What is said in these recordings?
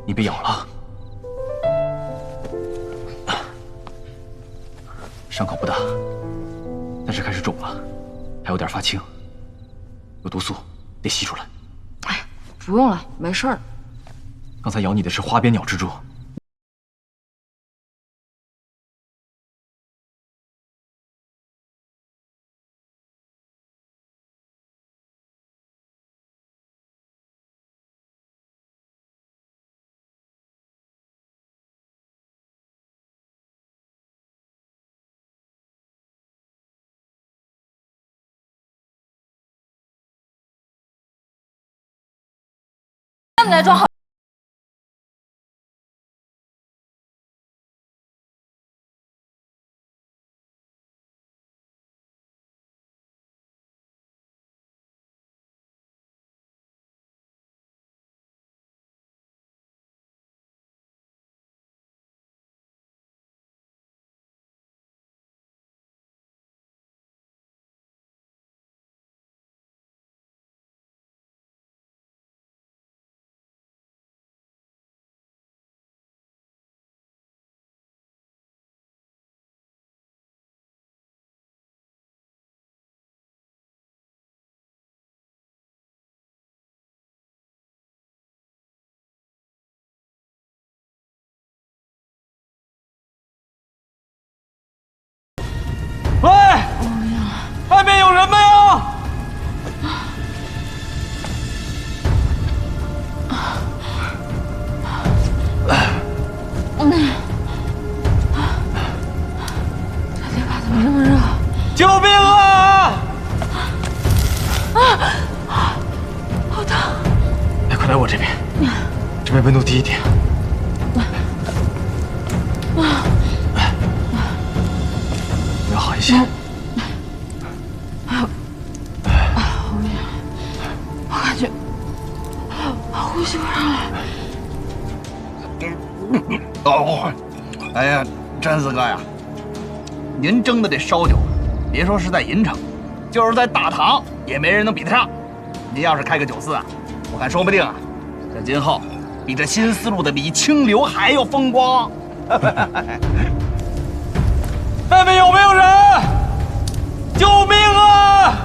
你被咬了，伤口不大，但是开始肿了，还有点发青，有毒素，得吸出来。哎，不用了，没事儿。刚才咬你的是花边鸟蜘蛛。 你来装好。喂，外面有人没有？这地方怎么这么热？救命啊！好疼！哎，快来我这边，这边温度低一点。你要好一些。我感觉呼吸不上来。哦，哎呀，詹四哥呀，您蒸的这烧酒，别说是在银城，就是在大唐也没人能比得上。您要是开个酒肆啊，我看说不定啊，这今后比这新丝路的李清流还要风光。外面有没有人？救命啊！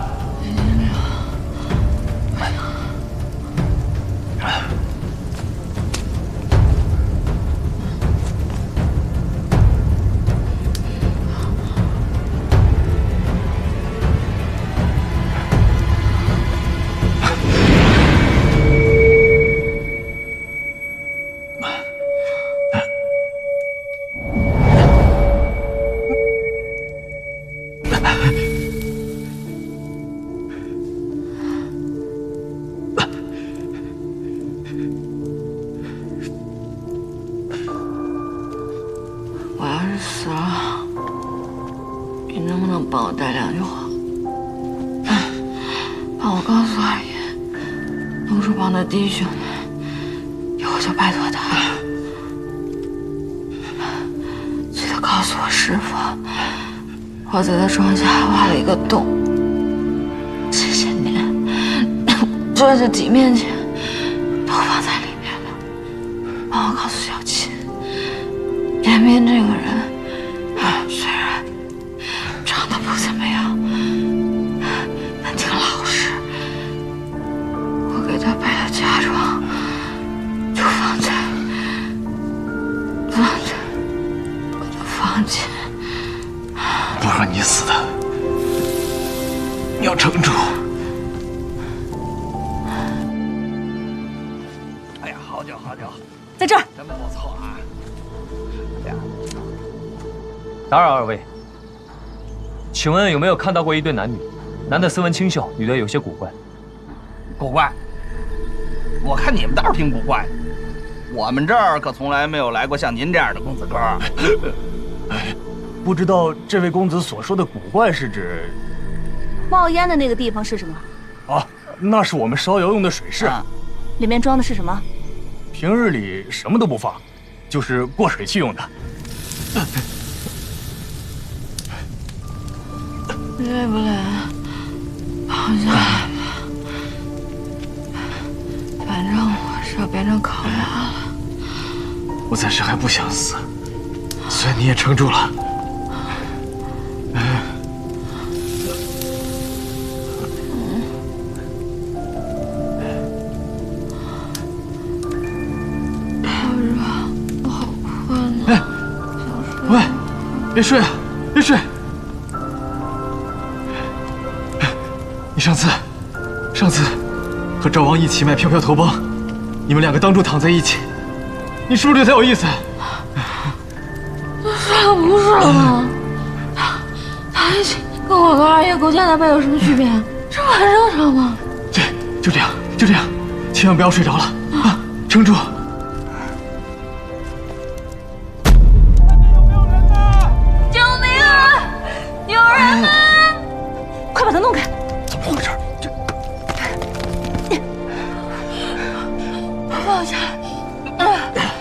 我要是死了，你能不能帮我带两句话？帮我告诉二爷，龙叔帮的弟兄们，以后就拜托他了。记得告诉我师傅，我在他床下挖了一个洞，这些年赚的几面钱都放在里面了。帮我告诉小琴，严斌这个人，虽然长得不怎么样，但挺老实。我给他摆的嫁妆就放在我的房间。不让你死的，你要撑住。哎呀，好酒好酒，在这儿。真不错啊！哎呀，打扰二位，请问有没有看到过一对男女？男的斯文清秀，女的有些古怪。古怪，我看你们倒是挺古怪的。我们这儿可从来没有来过像您这样的公子哥。不知道这位公子所说的古怪是指？冒烟的那个地方是什么？啊，那是我们烧窑用的水室，里面装的是什么？平日里什么都不放，就是过水器用的。累不累？躺下来吧。反正我是要变成烤鸭了。我暂时还不想死，虽然你也撑住了。我好困啊！喂，别睡啊，别睡！你上次和赵王一起卖飘飘头帮，你们两个当众躺在一起，你是不是觉得有意思？是不是吗？他一起跟我跟二爷勾肩搭背有什么区别？这不很正常吗？就这样，千万不要睡着了啊！撑住。